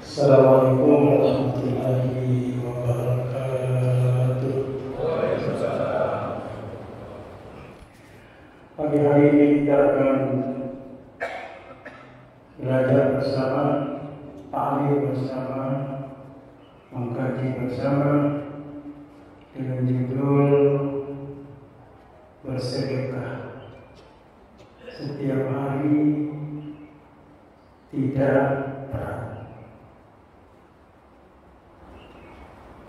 Assalamualaikum warahmatullahi wabarakatuh. Pagi hari ini kita akan belajar bersama, ta'lim bersama, mengkaji bersama dengan judul bersedekah. Setiap hari tidak berat.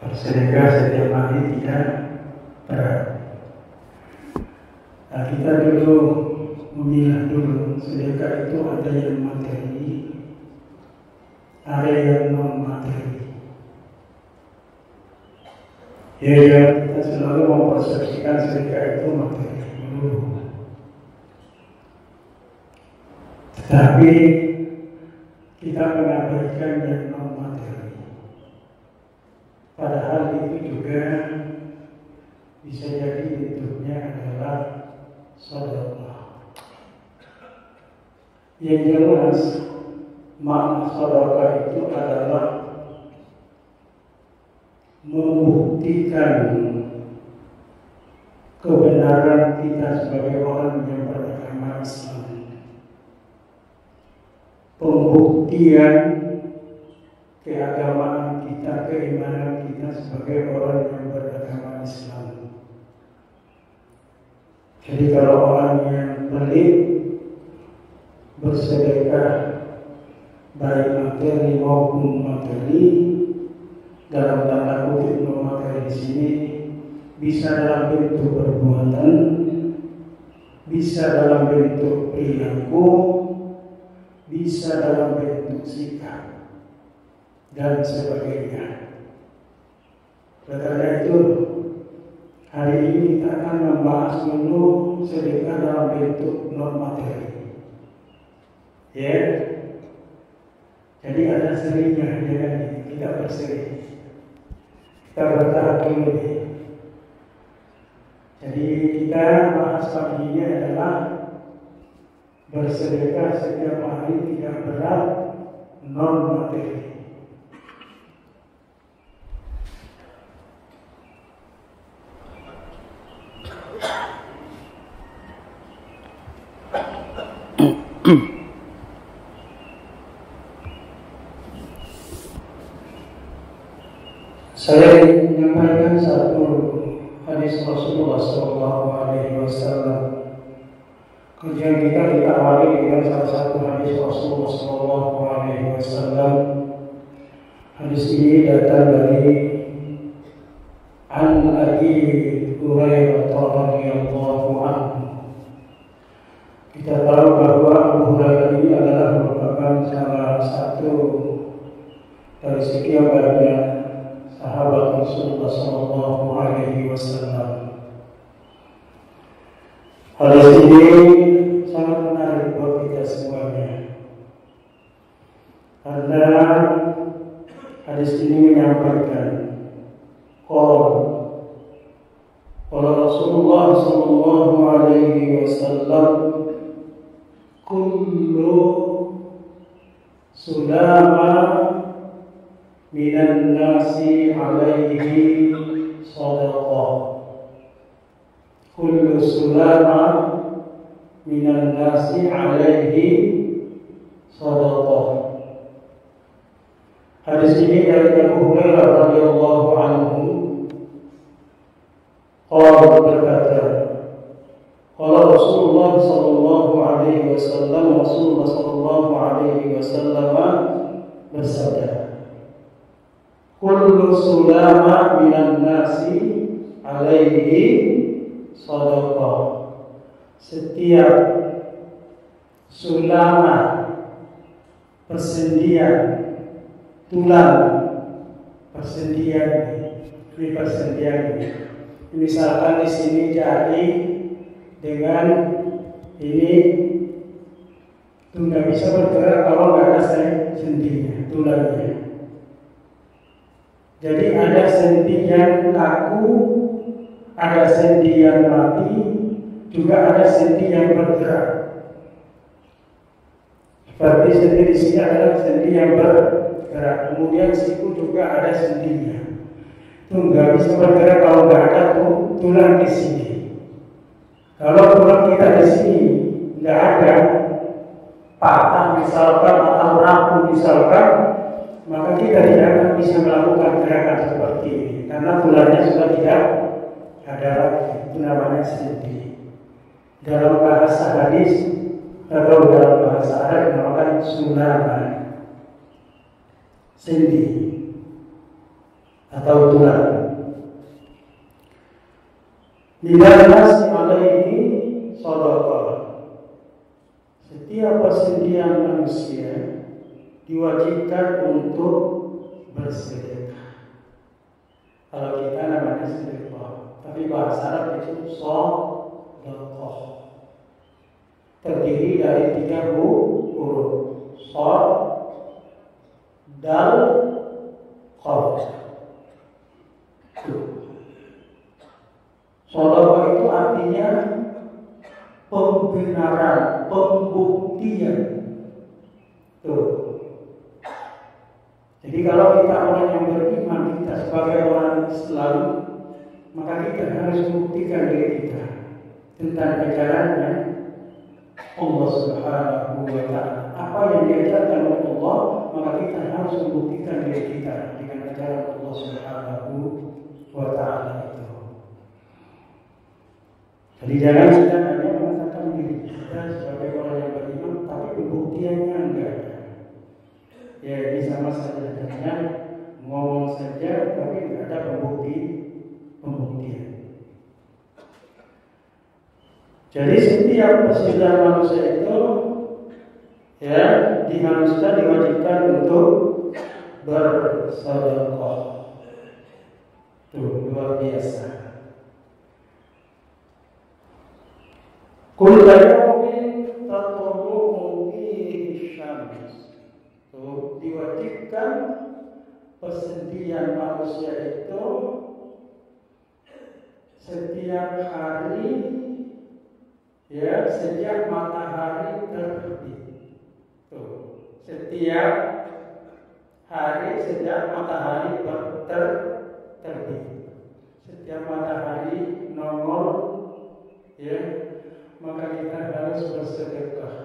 Bersedekah setiap hari tidak berat. Nah, kita dulu memilah dulu, sedekah itu ada yang materi, ada yang non materi. Ya, kita selalu mempersepsikan sedekah itu materi dulu. Tetapi kita mengabaikan yang non materi. Padahal itu juga bisa jadi bentuknya adalah sedekah. Yang jelas makna sedekah itu adalah membuktikan kebenaran kita sebagai orang yang beragama Islam. Pembuktian keagamaan kita, keimanan kita sebagai orang yang beragama Islam. Jadi kalau orang yang pelit bersedekah baik materi maupun materi, dalam tanda kutip non materi di sini, bisa dalam bentuk perbuatan, bisa dalam bentuk perilaku, bisa dalam bentuk sikap dan sebagainya. Karena itu hari ini kita akan membahas dulu sedekah dalam bentuk non materi. Ya, jadi ada serinya, jangan tidak berseri. Kita bertahap dulu. Jadi kita bahas pagi ini adalah bersedekah setiap hari tidak berat, non materi. Saya menyampaikan satu hadis Rasulullah SAW. Kajian kita awali dengan salah satu hadis Rasulullah SAW. Hadis ini datang dari An Abi Hurairah radhiyallahu anhu. Kita tahu bahwa Abu Hurairah ini adalah merupakan salah satu dari sekian banyak sahabat Rasulullah SAW. Hadis ini sangat menarik buat kita semuanya, karena hadis ini menyampaikan kalau Rasulullah SAW, kullu sulama minan nasi alaihi sadaqah. Kullu sulama minan nasi alaihi sadaqah. Hadis ini dari Abu Hurairah radhiyallahu anhu. Qala berkata, qala Rasulullah sallallahu alaihi wasallam, Rasulullah sallallahu alaihi wasallam bersabda, kullu sulama minan nasi alaihi sadaqah. Setiap sulama, persendian, tulang persendian, ini persendian. Misalkan di sini jari dengan ini itu nggak bisa bergerak kalau nggak ada sendinya, tulangnya. Jadi ada sendi yang kaku, ada sendi yang mati, juga ada sendi yang bergerak. Seperti sendi di sini adalah sendi yang bergerak. Kemudian siku juga ada sendinya. Itu nggak bisa bergerak kalau nggak ada tulang di sini. Kalau tulang kita di sini nggak ada, patah misalkan atau rapuh misalkan, maka kita tidak akan bisa melakukan gerakan seperti ini karena tulangnya sudah tidak ada lagi. Itu namanya sendi. Dalam bahasa hadis atau dalam bahasa Arab dinamakan sulama, sendi atau tulang. Minal nasi alaihi shadaqah. Setiap persendian manusia diwajibkan untuk bersedekah. Kalau kita namanya sedekah, tapi bahasa Arab itu shadaqah. Terdiri dari 3 huruf, shad, dal, qaf. Shadaqah itu artinya pembenaran, pembuktian. Tuh. Jadi kalau kita orang yang beriman, kita sebagai orang Islam, maka kita harus membuktikan diri kita tentang ajarannya Allah Subhanahu wa Ta'ala. Apa yang diajarkan oleh Allah, maka kita harus membuktikan diri kita dengan ajaran Allah Subhanahu wa Ta'ala itu. Jadi jangan kita hanya mengatakan diri kita sebagai orang yang beriman, tapi pembuktiannya enggak ada. Ya ini sama saja dengan ngomong saja, tapi enggak ada pembuktian. Jadi setiap persendian manusia itu ya diharuskan, diwajibkan untuk bersedekah. Tuh luar biasa. Kullu yawmin tatlu'u fihi syams. Tuh diwajibkan persendian manusia itu setiap hari, ya sejak matahari terbit. Tuh, setiap hari sejak matahari terbit. Setiap matahari nongol, ya, maka kita harus bersedekah.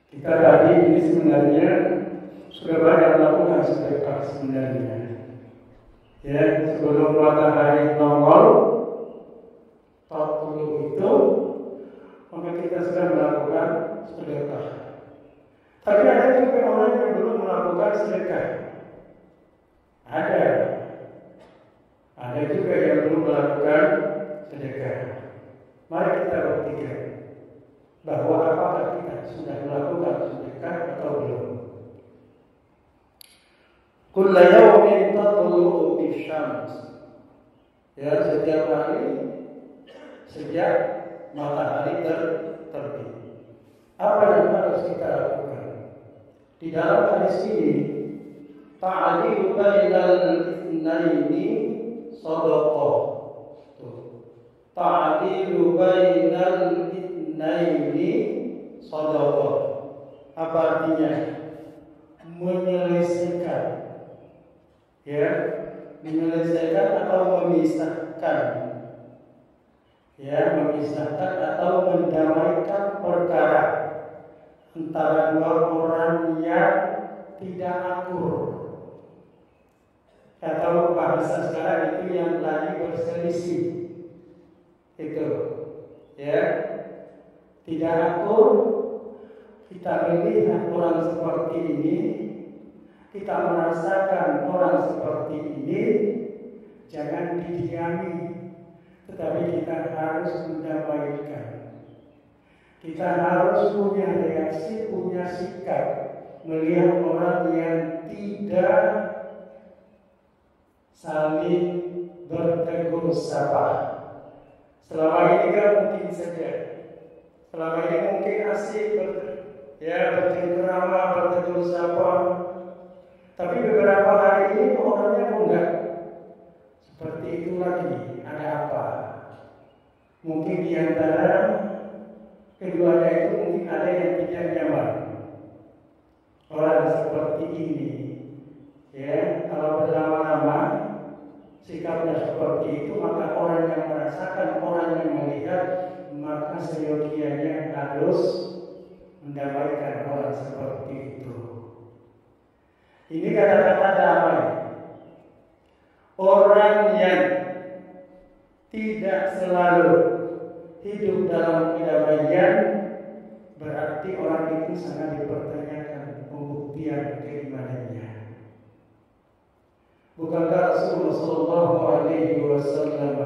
Kita tadi ini sebenarnya sudah banyak melakukan sedekah sebenarnya. Ya, sebelum matahari nongol itu, maka kita sudah melakukan sedekah. Tapi ada juga orang yang belum melakukan sedekah. Ada juga yang belum melakukan sedekah. Mari kita buktikan bahwa apakah kita sudah melakukan sedekah atau belum. Kullu yawmin tatlu'u fisyams. Ya, setiap hari sejak matahari terbit. Apa yang harus kita lakukan? Di dalam hadis ini, ta'adilu bainal itsnaini shadaqah. Ta'adilu bainal itsnaini shadaqah. Apa artinya? Menyelesaikan. Ya, menyelesaikan atau memisahkan. Ya, memisahkan atau mendamaikan perkara antara dua orang yang tidak akur. Atau bahasa sekarang itu yang lagi berselisih. Itu, ya, tidak akur. Kita melihat orang seperti ini, kita merasakan orang seperti ini, jangan didiami, tetapi kita harus mendamaikan. Kita harus punya reaksi, punya sikap melihat orang yang tidak saling bertegur sapa. Selama ini kan mungkin saja, selama ini mungkin asik bercengkerama, bertegur sapa. Tapi beberapa hari ini orangnya enggak seperti itu lagi. Ada apa? Mungkin di antara keduanya itu mungkin ada yang tidak nyaman. Orang seperti ini, ya, kalau berlama-lama sikapnya seperti itu, maka orang yang merasakan, orang yang melihat, maka seyogianya harus mendapatkan orang seperti itu. Ini kata-kata damai. Orang yang tidak selalu hidup dalam kedamaian, berarti orang itu sangat dipertanyakan pembuktian keimanannya. Bukankah Rasulullah Shallallahu Alaihi Wasallam,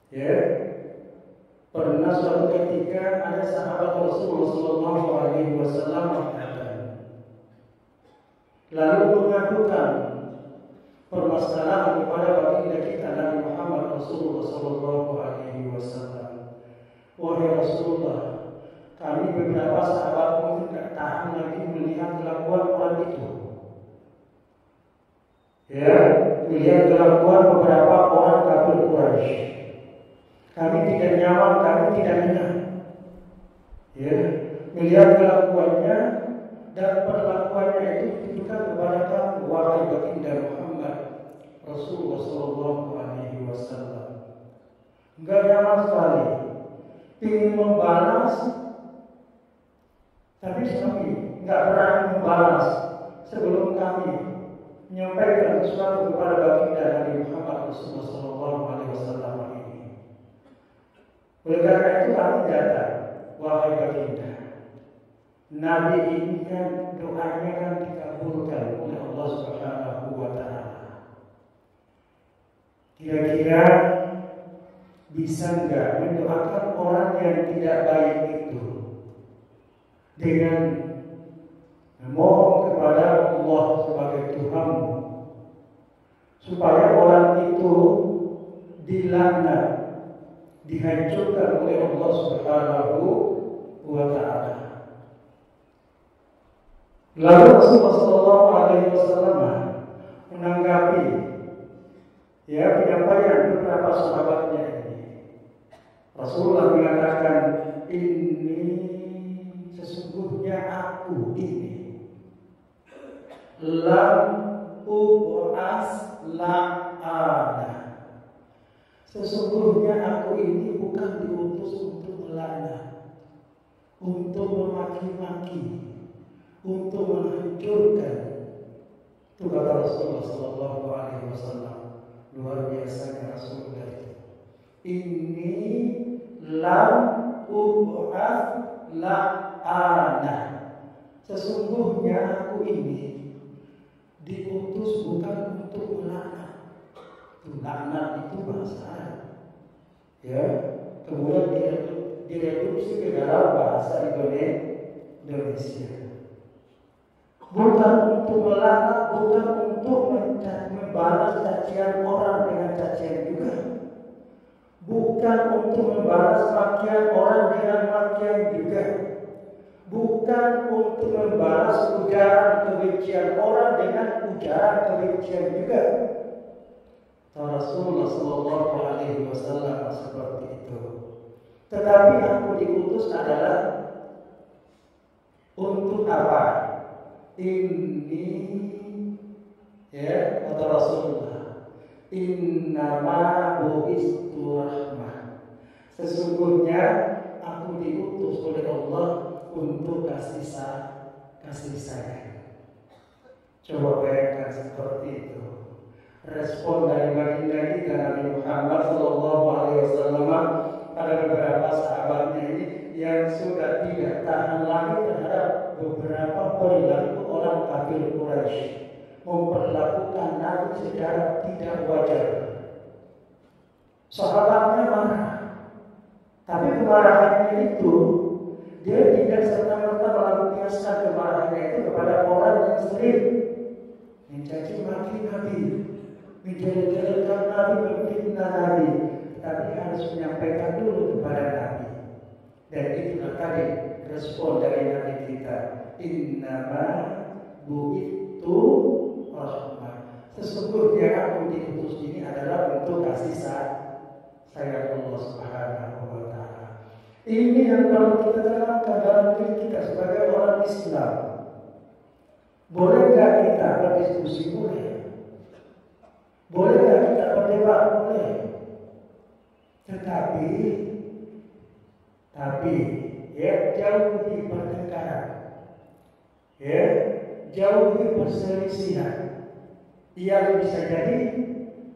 ya, pernah suatu ketika ada sahabat Rasulullah Shallallahu Alaihi Wasallam lalu mengadukan permasalahan kepada baginda kita Nabi Muhammad Rasulullah Shallallahu Alaihi Wasallam. Wahai Rasulullah, kami beberapa sahabatmu tidak tahan lagi melihat kelakuan orang itu. Ya, melihat kelakuan beberapa orang kafir Quraisy. Kami tidak nyaman, kami tidak enak. Ya, melihat kelakuannya dan perlakuannya itu ditujukan kepada kamu, wahai baginda Muhammad Rasulullah Shallallahu Alaihi Wasallam. Enggak nyaman sekali, ingin membalas, tapi kami enggak berani membalas sebelum kami menyampaikan sesuatu kepada baginda Nabi Muhammad Rasulullah Shallallahu Alaihi Wasallam ini. Oleh karena itu kami datang, wahai baginda. Nabi ini kan doanya kan dikabulkan oleh Allah Subhanahu wa Ta'ala. Kira-kira bisa enggak mendoakan orang yang tidak baik itu dengan memohon kepada Allah sebagai Tuhanmu supaya orang itu dilaknat, dihancurkan oleh Allah Subhanahu wa Ta'ala. Lalu Rasulullah Shallallahu Alaihi Wasallam menanggapi, ya, penyampaian beberapa sahabatnya ini. Rasulullah mengatakan, ini sesungguhnya aku ini lam ub'as la'ana. Sesungguhnya aku ini bukan diutus untuk melaknat, untuk memaki-maki, untuk menghancurkan. Itu kata Rasulullah Shallallahu Alaihi Wasallam. Luar biasanya Rasulullah itu. Ini lam ub'ats la'ana. Sesungguhnya aku ini diutus bukan untuk melaknat. Laknat itu bahasa Arab, ya, kemudian direduksi ke dalam bahasa Indonesia. Bukan untuk melaknat, bukan untuk membalas cacian orang dengan cacian juga, bukan untuk membalas makian orang dengan makian juga, bukan untuk membalas ujaran kebencian orang dengan ujaran kebencian juga. Rasulullah Shallallahu Alaihi Wasallam seperti itu. Tetapi aku diutus adalah untuk apa? Ini, ya, kata Rasulullah, innama bu'istu rahmah. Sesungguhnya aku diutus oleh Allah untuk kasih sayang. Coba bayangkan seperti itu. Respon dari baginda kita Nabi Muhammad Sallallahu Alaihi Wasallam pada beberapa sahabatnya ini yang sudah tidak tahan lagi terhadap beberapa perilaku orang kafir Quraisy, memperlakukan Nabi secara tidak wajar. Sahabatnya marah, tapi kemarahannya itu dia tidak serta-merta melampiaskan kemarahannya itu kepada orang yang sering mencaci maki Nabi, menjelek-jelekkan Nabi, memfitnah Nabi, tapi harus menyampaikan dulu kepada Nabi. Dan itulah tadi respon dari Nabi kita, innama bu'istu rahmah. Sesungguhnya aku diutus ini adalah untuk kasih sayang Allah Subhanahu wa Ta'ala. Ini yang perlu kita tanamkan dalam diri kita sebagai orang Islam. Boleh nggak kita berdiskusi? Boleh. Boleh nggak kita berdebat? Boleh. Tetapi ya jauhi pertengkaran, ya jauhi perselisihan. Ia bisa jadi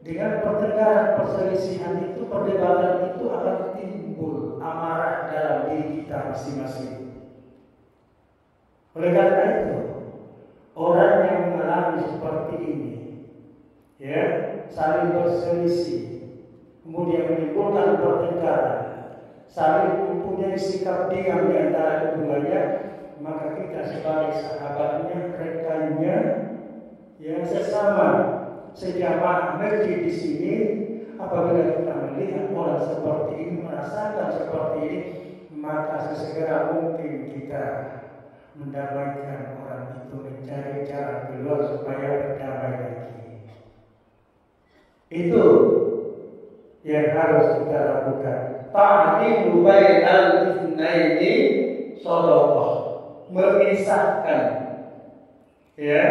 dengan pertengkaran, perselisihan itu, perdebatan itu akan timbul amarah dalam diri kita masing-masing. Oleh karena itu, orang yang mengalami seperti ini, ya, saling berselisih, kemudian menimbulkan pertengkaran, saling mempunyai sikap diam di antara keduanya, maka kita sebagai sahabatnya, rekannya, yang sesama sejamaah masjid di sini, apabila kita melihat orang seperti ini, merasakan seperti ini, maka sesegera mungkin kita mendamaikan orang itu, mencari cara keluar supaya berdamai lagi. Itu yang harus kita lakukan. Ta'dilu bainal itsnaini shadaqah. Memisahkan, ya,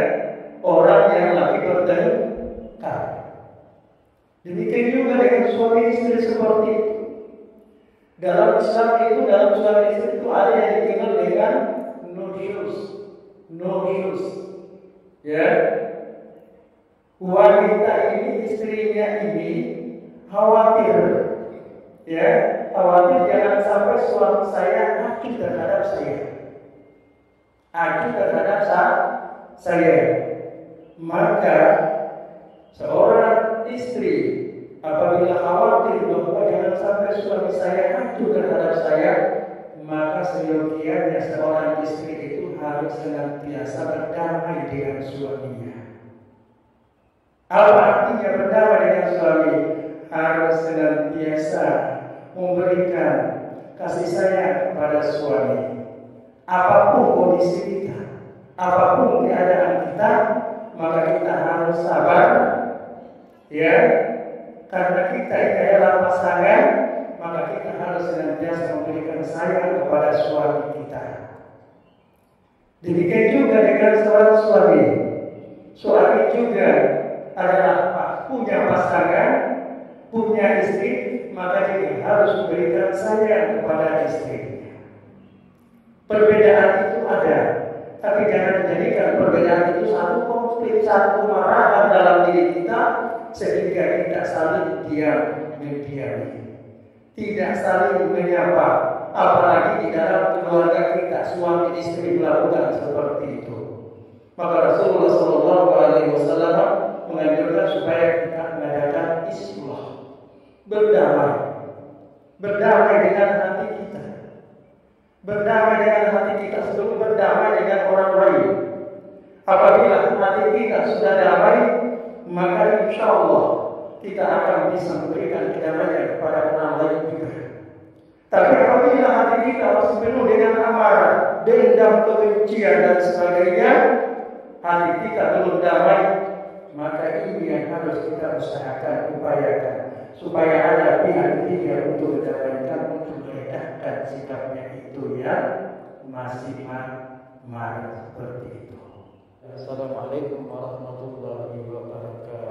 orang yang lagi bertengkar. Demikian juga dengan suami istri seperti itu. Dalam Islam itu, dalam suami istri itu ada yang dikenal dengan nusyuz. Ya, wanita ini, istrinya ini khawatir, ya, khawatir jangan sampai suami saya acuh terhadap saya. Maka seorang istri apabila khawatir bahwa jangan sampai suami saya acuh terhadap saya, maka seyogianya seorang istri itu harus senantiasa berdamai dengan suaminya. Apa artinya berdamai dengan suami? Harus senantiasa memberikan kasih sayang kepada suami. Apapun kondisi kita, apapun keadaan kita, maka kita harus sabar, ya, karena kita ini adalah pasangan, maka kita harus senantiasa memberikan sayang kepada suami kita. Demikian juga dengan seorang suami. Suami juga adalah punya pasangan, punya istri, maka dia harus memberikan sayang kepada istrinya. Perbedaan itu ada, tapi jangan jadikan perbedaan itu satu konflik, satu kemarahan dalam diri kita, sehingga kita saling mendiami, tidak saling menyapa, apalagi di dalam keluarga kita suami istri melakukan seperti itu. Maka Rasulullah SAW menganjurkan supaya kita mengadakan islah, berdamai dengan hati kita, berdamai dengan hati kita sebelum berdamai dengan orang lain. Apabila hati kita sudah damai, maka insya Allah kita akan bisa memberikan kedamaian kepada orang lain juga. Tapi apabila hati kita masih penuh dengan amarah, dendam, kebencian dan sebagainya, hati kita belum damai, maka ini yang harus kita usahakan, upayakan, supaya ada pihak ketiga untuk mendamaikan, untuk meredahkan sikapnya itu yang masih marah seperti itu. Assalamualaikum warahmatullahi wabarakatuh.